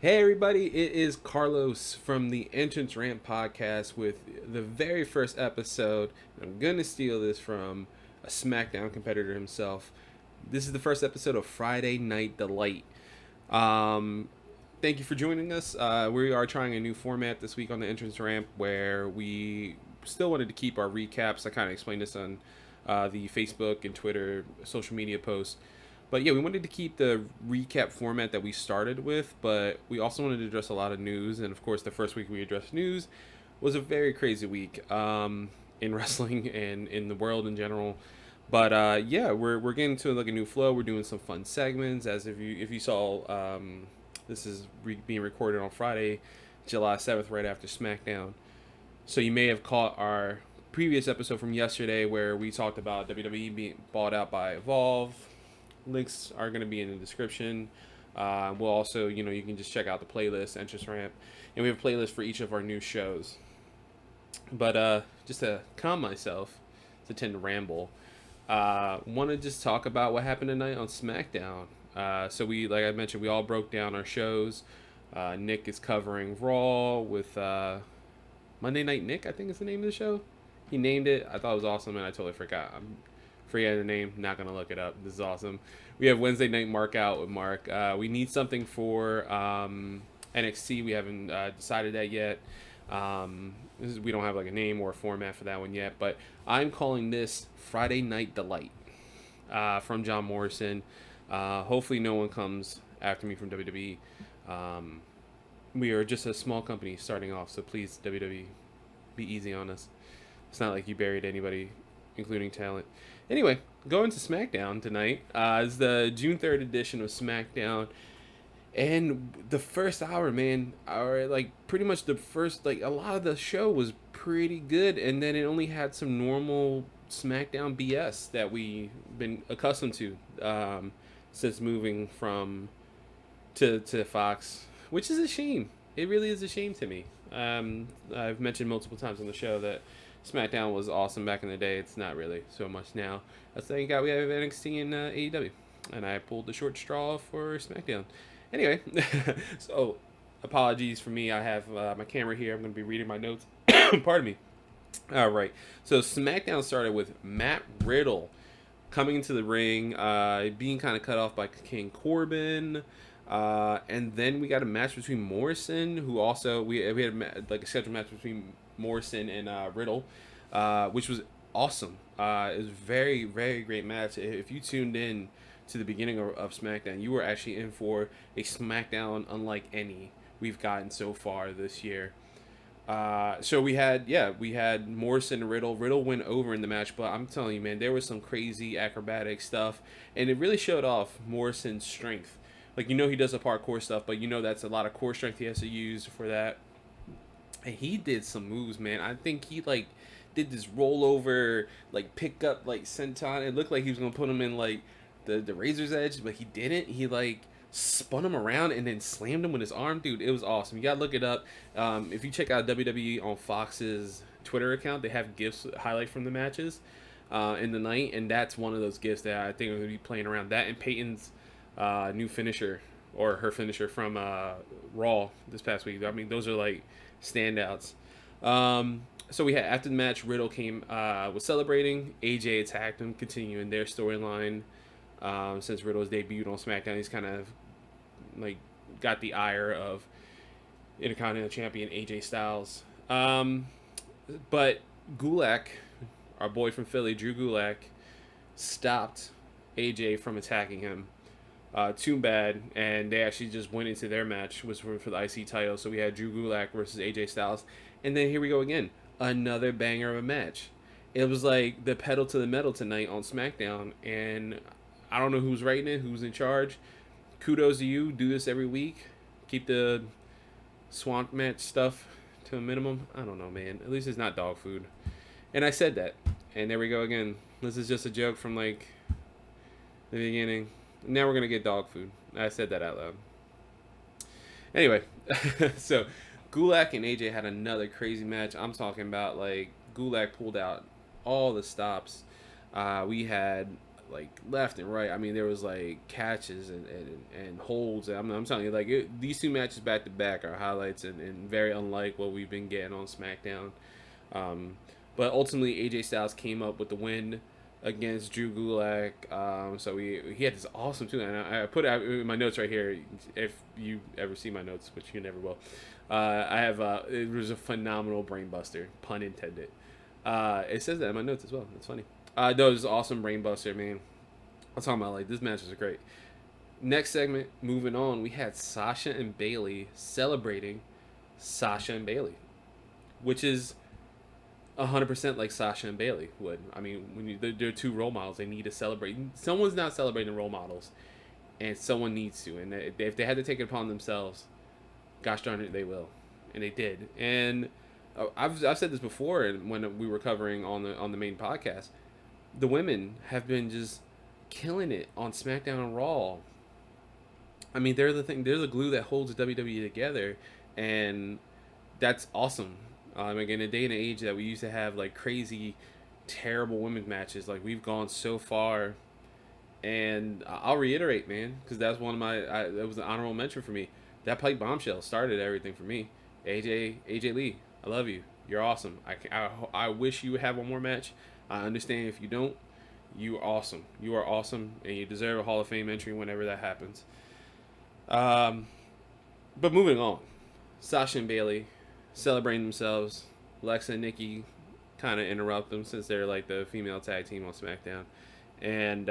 Hey everybody, it is Carlos from the Entrance Ramp podcast with the very first episode. I'm gonna steal this from a SmackDown competitor himself. This is the first episode of Friday Night Delight. Um, Thank you for joining us. We are trying a new format this week on the Entrance Ramp where we still wanted to keep our recaps. I kind of explained this on the Facebook and Twitter social media posts. But yeah, we wanted to keep the recap format that we started with, but we also wanted to address a lot of news. And of course, the first week we addressed news was a very crazy week in wrestling and in the world in general. But yeah, we're getting to like a new flow. We're doing some fun segments. As if you saw, this is being recorded on Friday, July 7th, right after SmackDown. So you may have caught our previous episode from yesterday where we talked about WWE being bought out by Evolve. Links are going to be in the description. We'll also, you can just check out the playlist, Entrance Ramp, and we have a playlist for each of our new shows. But just to calm myself, to tend to ramble, want to just talk about what happened tonight on SmackDown. So like I mentioned, we all broke down our shows. Nick is covering Raw with Monday Night Nick, I think is the name of the show. He named it. I thought it was awesome, and I totally forgot. I'm forgetting the name. Not gonna look it up. This is awesome. We have Wednesday Night Mark Out with Mark. We need something for NXT. We haven't decided that yet. We don't have like a name or a format for that one yet. But I'm calling this Friday Night Delight from John Morrison. Hopefully, no one comes after me from WWE. We are just a small company starting off, so please, WWE, be easy on us. It's not like you buried anybody, including talent. Anyway, going to SmackDown tonight. It's the June 3rd edition of SmackDown. And the first hour, man, or like pretty much the first, like a lot of the show was pretty good. And then it only had some normal SmackDown BS that we've been accustomed to since moving from to Fox, which is a shame. It really is a shame to me. I've mentioned multiple times on the show that SmackDown was awesome back in the day. It's not really so much now. Thank God we have NXT and AEW, and I pulled the short straw for SmackDown. Anyway, so apologies for me. I have my camera here. I'm going to be reading my notes. Pardon me. All right. So SmackDown started with Matt Riddle coming into the ring, being kind of cut off by King Corbin. And then we got a match between Morrison, who also we had like a scheduled match between Morrison and Riddle, which was awesome. It was a very very great match. If you tuned in to the beginning of SmackDown, you were actually in for a SmackDown unlike any we've gotten so far this year. So we had Morrison and Riddle. Riddle went over in the match, but I'm telling you, man, there was some crazy acrobatic stuff, and it really showed off Morrison's strength. Like, he does the parkour stuff, but that's a lot of core strength he has to use for that. And he did some moves, man. I think he like did this rollover, like pick up like senton. It looked like he was gonna put him in like the razor's edge, but he didn't. He like spun him around and then slammed him with his arm. Dude, it was awesome. You gotta look it up. If you check out WWE on Fox's Twitter account, they have gifs highlight from the matches in the night, and that's one of those gifs that I think are gonna be playing around. That and Peyton's new finisher, or her finisher from Raw this past week. I mean, those are like standouts. So we had, after the match, Riddle was celebrating. AJ attacked him, continuing their storyline. Since Riddle's debuted on SmackDown, he's kind of like got the ire of Intercontinental Champion AJ Styles. But Gulak, our boy from Philly, Drew Gulak, stopped AJ from attacking him. Too bad, and they actually just went into their match, was for the IC title. So we had Drew Gulak versus AJ Styles, and then here we go again, another banger of a match. It was like the pedal to the metal tonight on SmackDown, and I don't know who's writing it, who's in charge. Kudos to you. Do this every week. Keep the swamp match stuff to a minimum. I don't know, man. At least it's not dog food. And I said that, and there we go again. This is just a joke from like the beginning. Now we're gonna get dog food. I said that out loud. Anyway, so Gulak and AJ had another crazy match. I'm talking about like Gulak pulled out all the stops. We had like left and right. I mean, there was like catches and holds. I'm telling you, like these two matches back to back are highlights and very unlike what we've been getting on SmackDown. Um, but ultimately, AJ Styles came up with the win against Drew Gulak. So he had this awesome too, and I put it in my notes right here. If you ever see my notes, which you never will, I have it was a phenomenal brainbuster, pun intended. It says that in my notes as well. That's funny. No, it was an awesome brainbuster, man. I'm talking about like this match was great. Next segment, moving on, we had Sasha and Bayley celebrating Sasha and Bayley, which is 100% like Sasha and Bayley would. I mean, when they're two role models, they need to celebrate. Someone's not celebrating role models, and someone needs to. And if they had to take it upon themselves, gosh darn it, they will, and they did. And I've said this before, and when we were covering on the main podcast, the women have been just killing it on SmackDown and Raw. I mean, they're the glue that holds WWE together, and that's awesome. Like in a day and age that we used to have like crazy, terrible women's matches, like we've gone so far. And I'll reiterate, man, because that's one of my that was an honorable mention for me. That Pipe Bombshell started everything for me. AJ Lee, I love you. You're awesome. I wish you would have one more match. I understand if you don't. You are awesome. You are awesome, and you deserve a Hall of Fame entry whenever that happens. But moving on, Sasha and Bayley celebrating themselves. Alexa and Nikki kind of interrupt them since they're like the female tag team on SmackDown, and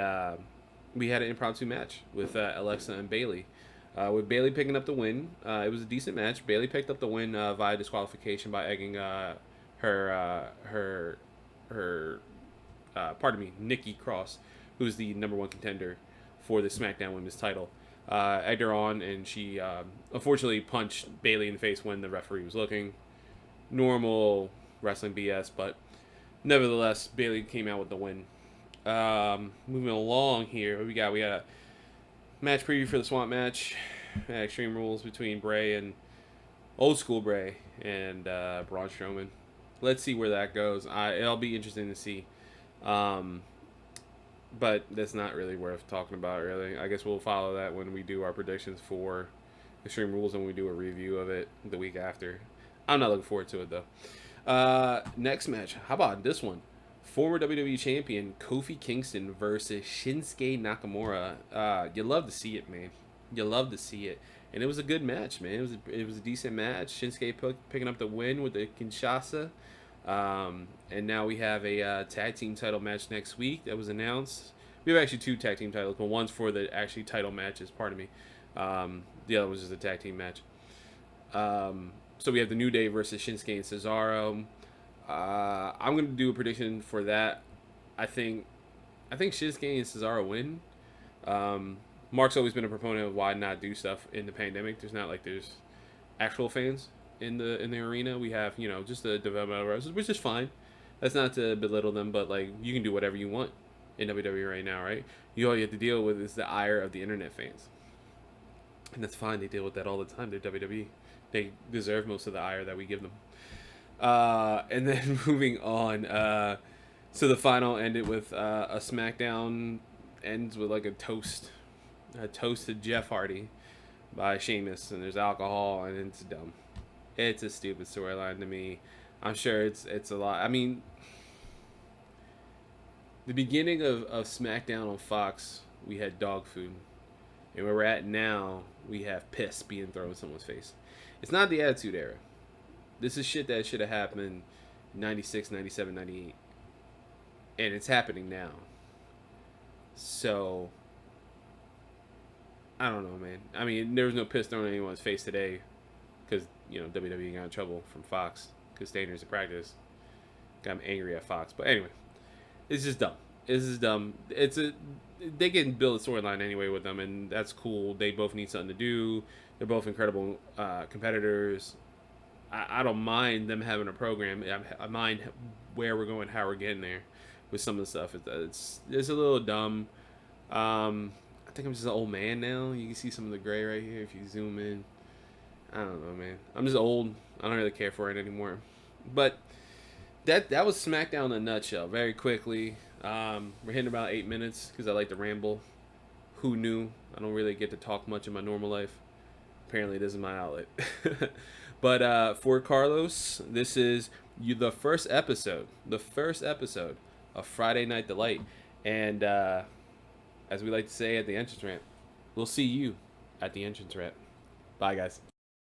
we had an impromptu match with Alexa and Bayley. With Bayley picking up the win, it was a decent match. Bayley picked up the win via disqualification by egging Nikki Cross, who's the number one contender for the SmackDown Women's title. Egged her on, and she unfortunately punched Bayley in the face when the referee was looking. Normal wrestling BS, but nevertheless, Bayley came out with the win. Moving along here, we got a match preview for the Swamp match, Extreme Rules between Bray and Old School Bray and Braun Strowman. Let's see where that goes. It'll be interesting to see. But that's not really worth talking about, really. I guess we'll follow that when we do our predictions for Extreme Rules and we do a review of it the week after. I'm not looking forward to it, though. Next match. How about this one? Former WWE Champion Kofi Kingston versus Shinsuke Nakamura. You love to see it, man. You love to see it. And it was a good match, man. It was a decent match. Shinsuke picking up the win with the Kinshasa. And now we have a tag team title match next week that was announced. We have actually two tag team titles, but one's for the actually title matches, pardon me. The other was just a tag team match. So we have the New Day versus Shinsuke and Cesaro. I'm going to do a prediction for that. I think Shinsuke and Cesaro win. Mark's always been a proponent of why not do stuff in the pandemic. There's not like there's actual fans in the arena. We have, just the development of wrestlers, which is fine. That's not to belittle them, but like you can do whatever you want in WWE right now, right? All you have to deal with is the ire of the internet fans, and that's fine. They deal with that all the time. They're WWE. They deserve most of the ire that we give them. And then moving on, so the final ended with a SmackDown ends with like a toast to Jeff Hardy by Sheamus, and there's alcohol, and it's dumb. It's a stupid storyline to me. I'm sure it's a lot. I mean, the beginning of SmackDown on Fox, we had dog food. And where we're at now, we have piss being thrown in someone's face. It's not the Attitude Era. This is shit that should have happened in 96, 97, 98. And it's happening now. So, I don't know, man. I mean, there was no piss thrown in anyone's face today. Because, WWE got in trouble from Fox. Because standards of practice. Got angry at Fox. But anyway, it's just dumb. This is dumb. They can build a storyline anyway with them, and that's cool. They both need something to do. They're both incredible competitors. I don't mind them having a program. I mind where we're going, how we're getting there with some of the stuff. It's a little dumb. I think I'm just an old man now. You can see some of the gray right here if you zoom in. I don't know, man. I'm just old. I don't really care for it anymore. But that was SmackDown in a nutshell. Very quickly. We're hitting about 8 minutes because I like to ramble. Who knew? I don't really get to talk much in my normal life. Apparently, this is my outlet. But for Carlos, this is the first episode. The first episode of Friday Night Delight. And as we like to say at the entrance ramp, we'll see you at the entrance ramp. Bye, guys.